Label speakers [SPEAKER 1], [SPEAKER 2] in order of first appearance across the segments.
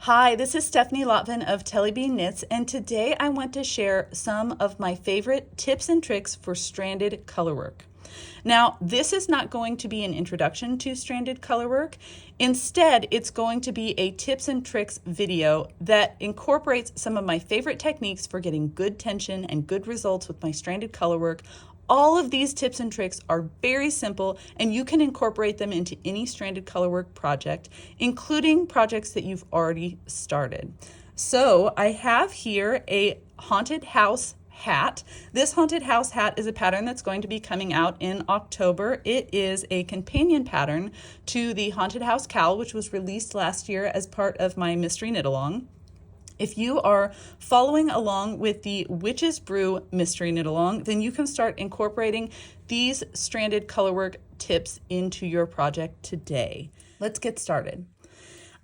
[SPEAKER 1] Hi, this is Stephanie Lotvin of Telly Bean Knits, and today I want to share some of my favorite tips and tricks for stranded colorwork. Now, this is not going to be an introduction to stranded colorwork. Instead, it's going to be a tips and tricks video that incorporates some of my favorite techniques for getting good tension and good results with my stranded colorwork. All of these tips and tricks are very simple, and you can incorporate them into any stranded colorwork project, including projects that you've already started. So I have here a haunted house hat. This haunted house hat is a pattern that's going to be coming out in October. It is a companion pattern to the haunted house cowl, which was released last year as part of my mystery knit along. If you are following along with the Witch's Brew Mystery Knit Along, then you can start incorporating these stranded colorwork tips into your project today. Let's get started.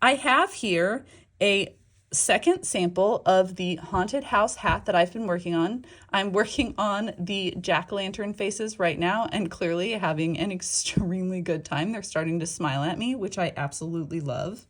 [SPEAKER 1] I have here a second sample of the haunted house hat that I've been working on. I'm working on the jack-o'-lantern faces right now and clearly having an extremely good time. They're starting to smile at me, which I absolutely love.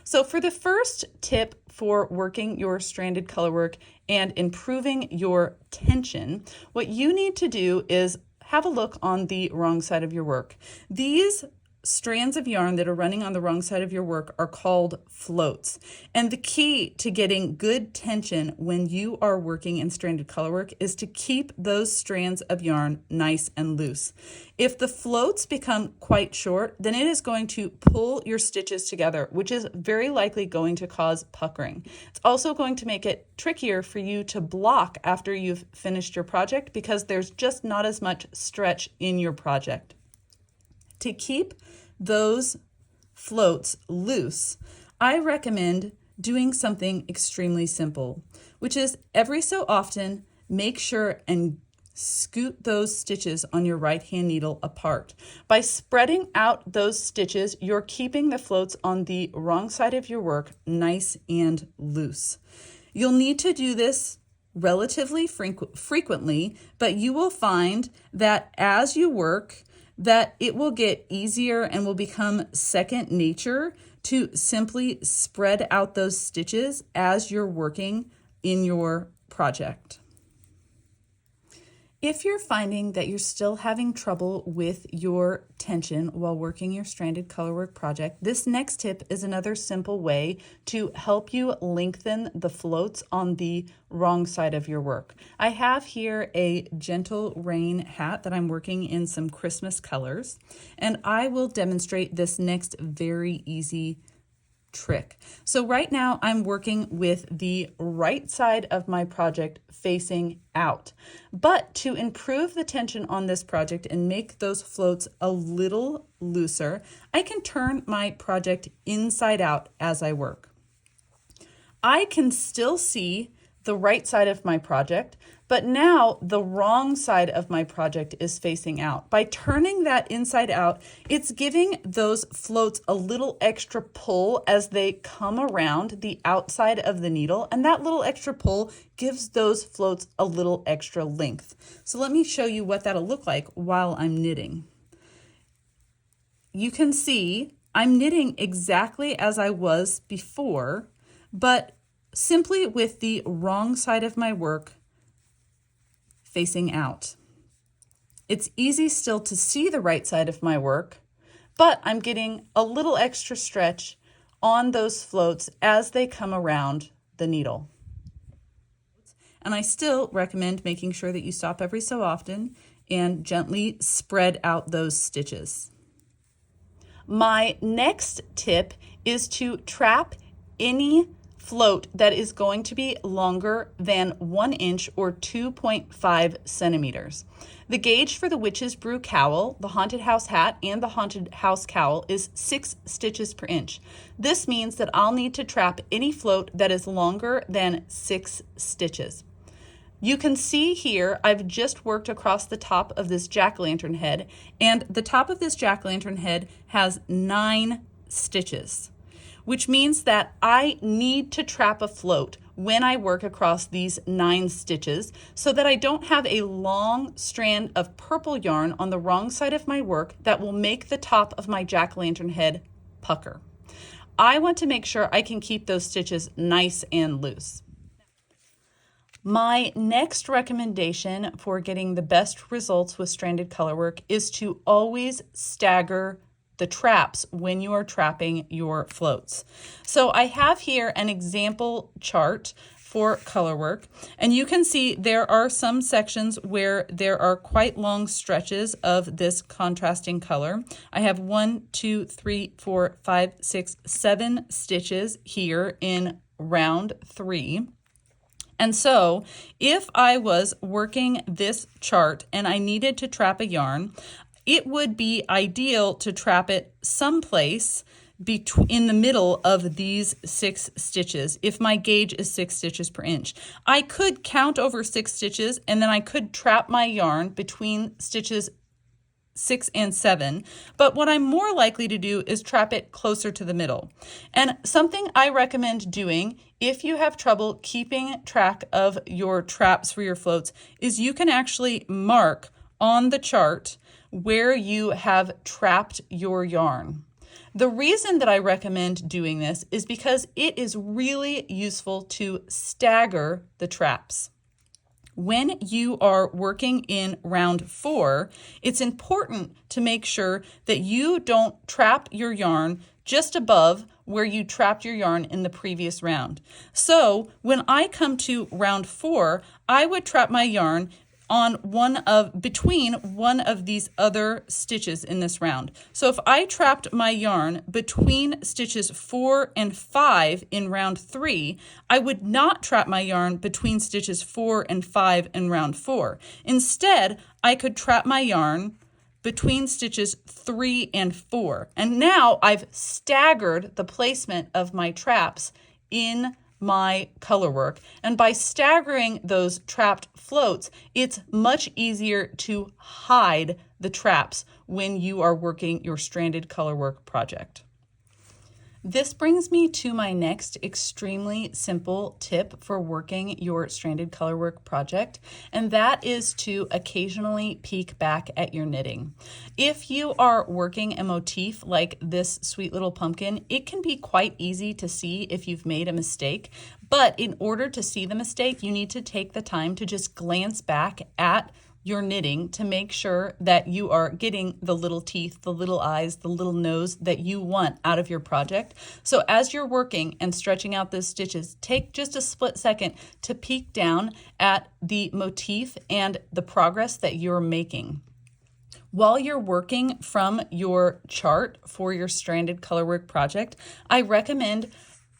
[SPEAKER 1] So for the first tip for working your stranded colorwork and improving your tension, what you need to do is have a look on the wrong side of your work. These strands of yarn that are running on the wrong side of your work are called floats. And the key to getting good tension when you are working in stranded colorwork is to keep those strands of yarn nice and loose. If the floats become quite short, then it is going to pull your stitches together, which is very likely going to cause puckering. It's also going to make it trickier for you to block after you've finished your project because there's just not as much stretch in your project. To keep those floats loose, I recommend doing something extremely simple, which is every so often make sure and scoot those stitches on your right hand needle apart. By spreading out those stitches, you're keeping the floats on the wrong side of your work nice and loose. You'll need to do this relatively frequently, but you will find that as you work, that it will get easier and will become second nature to simply spread out those stitches as you're working in your project. If you're finding that you're still having trouble with your tension while working your stranded colorwork project, this next tip is another simple way to help you lengthen the floats on the wrong side of your work. I have here a gentle rain hat that I'm working in some Christmas colors, and I will demonstrate this next very easy trick. So right now I'm working with the right side of my project facing out. But to improve the tension on this project and make those floats a little looser, I can turn my project inside out as I work. I can still see the right side of my project, but now the wrong side of my project is facing out. By turning that inside out, it's giving those floats a little extra pull as they come around the outside of the needle, and that little extra pull gives those floats a little extra length. So let me show you what that'll look like while I'm knitting. You can see I'm knitting exactly as I was before, but simply with the wrong side of my work facing out. It's easy still to see the right side of my work, but I'm getting a little extra stretch on those floats as they come around the needle. And I still recommend making sure that you stop every so often and gently spread out those stitches. My next tip is to trap any float that is going to be longer than 1 inch or 2.5 centimeters. The gauge for the Witch's Brew cowl, the haunted house hat, and the haunted house cowl is 6 stitches per inch. This means that I'll need to trap any float that is longer than 6 stitches. You can see here I've just worked across the top of this jack-o'-lantern head, and the top of this jack-o'-lantern head has 9 stitches, which means that I need to trap a float when I work across these 9 stitches so that I don't have a long strand of purple yarn on the wrong side of my work that will make the top of my jack-o'-lantern head pucker. I want to make sure I can keep those stitches nice and loose. My next recommendation for getting the best results with stranded colorwork is to always stagger the traps when you are trapping your floats. So I have here an example chart for colorwork, and you can see there are some sections where there are quite long stretches of this contrasting color. I have 1, 2, 3, 4, 5, 6, 7 stitches here in round 3. And so if I was working this chart and I needed to trap a yarn, it would be ideal to trap it someplace in the middle of these 6 stitches. If my gauge is 6 stitches per inch, I could count over 6 stitches and then I could trap my yarn between stitches 6 and 7, but what I'm more likely to do is trap it closer to the middle. And something I recommend doing if you have trouble keeping track of your traps for your floats is you can actually mark on the chart where you have trapped your yarn. The reason that I recommend doing this is because it is really useful to stagger the traps. When you are working in round 4, it's important to make sure that you don't trap your yarn just above where you trapped your yarn in the previous round. So when I come to round 4, I would trap my yarn on between one of these other stitches in this round. So if I trapped my yarn between stitches 4 and 5 in round 3, I would not trap my yarn between stitches 4 and 5 in round 4. Instead, I could trap my yarn between stitches 3 and 4. And now I've staggered the placement of my traps in my colorwork. And by staggering those trapped floats, it's much easier to hide the traps when you are working your stranded colorwork project. This brings me to my next extremely simple tip for working your stranded colorwork project, and that is to occasionally peek back at your knitting. If you are working a motif like this sweet little pumpkin, it can be quite easy to see if you've made a mistake, but in order to see the mistake, you need to take the time to just glance back at your knitting to make sure that you are getting the little teeth, the little eyes, the little nose that you want out of your project. So as you're working and stretching out those stitches, take just a split second to peek down at the motif and the progress that you're making. While you're working from your chart for your stranded colorwork project, I recommend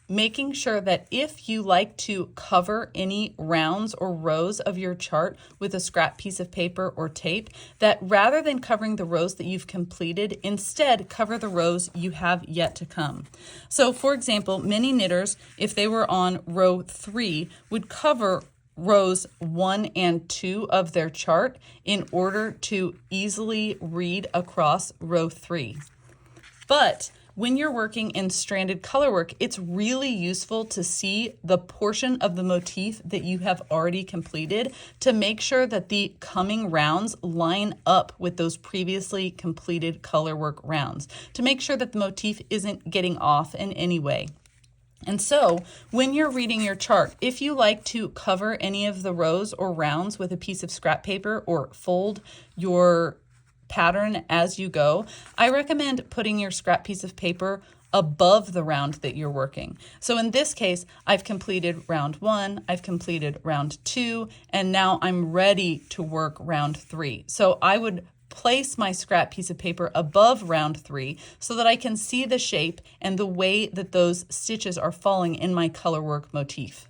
[SPEAKER 1] making sure that if you like to cover any rounds or rows of your chart with a scrap piece of paper or tape, that rather than covering the rows that you've completed, instead cover the rows you have yet to come. So for example, many knitters, if they were on row 3, would cover rows 1 and 2 of their chart in order to easily read across row 3. But when you're working in stranded colorwork, it's really useful to see the portion of the motif that you have already completed to make sure that the coming rounds line up with those previously completed colorwork rounds, to make sure that the motif isn't getting off in any way. And so when you're reading your chart, if you like to cover any of the rows or rounds with a piece of scrap paper or fold your pattern as you go, I recommend putting your scrap piece of paper above the round that you're working. So in this case, I've completed round 1, I've completed round 2, and now I'm ready to work round 3. So I would place my scrap piece of paper above round 3 so that I can see the shape and the way that those stitches are falling in my colorwork motif.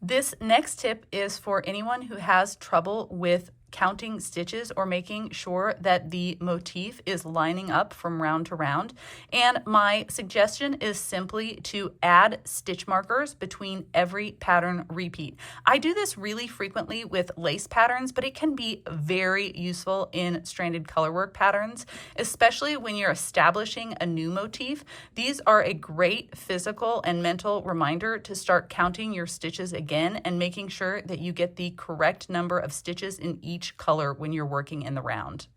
[SPEAKER 1] This next tip is for anyone who has trouble with counting stitches or making sure that the motif is lining up from round to round. And my suggestion is simply to add stitch markers between every pattern repeat. I do this really frequently with lace patterns, but it can be very useful in stranded colorwork patterns, especially when you're establishing a new motif. These are a great physical and mental reminder to start counting your stitches again and making sure that you get the correct number of stitches in each color when you're working in the round.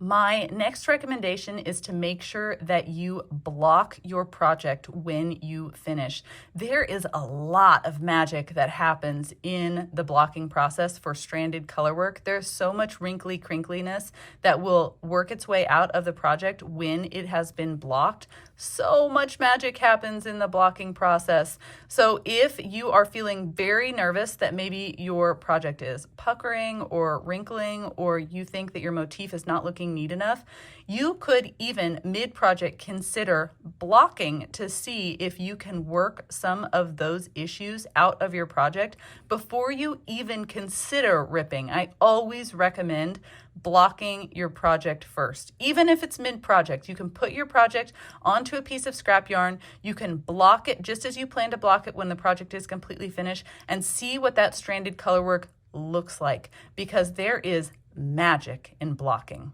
[SPEAKER 1] My next recommendation is to make sure that you block your project when you finish. There is a lot of magic that happens in the blocking process for stranded color work. There's so much wrinkly crinkliness that will work its way out of the project when it has been blocked. So much magic happens in the blocking process. So if you are feeling very nervous that maybe your project is puckering or wrinkling, or you think that your motif is not looking neat enough, you could even mid-project consider blocking to see if you can work some of those issues out of your project before you even consider ripping. I always recommend blocking your project first. Even if it's mid-project, you can put your project onto a piece of scrap yarn. You can block it just as you plan to block it when the project is completely finished, and see what that stranded color work looks like, because there is magic in blocking.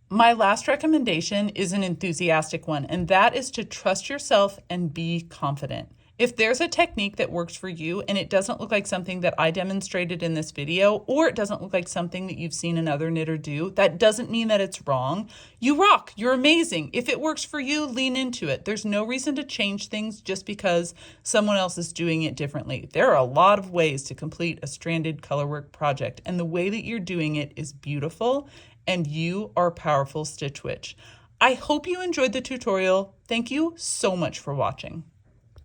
[SPEAKER 1] My last recommendation is an enthusiastic one, and that is to trust yourself and be confident. If there's a technique that works for you and it doesn't look like something that I demonstrated in this video, or it doesn't look like something that you've seen another knitter do, that doesn't mean that it's wrong. You rock. You're amazing. If it works for you, lean into it. There's no reason to change things just because someone else is doing it differently. There are a lot of ways to complete a stranded colorwork project, and the way that you're doing it is beautiful, and you are a powerful Stitch Witch. I hope you enjoyed the tutorial. Thank you so much for watching.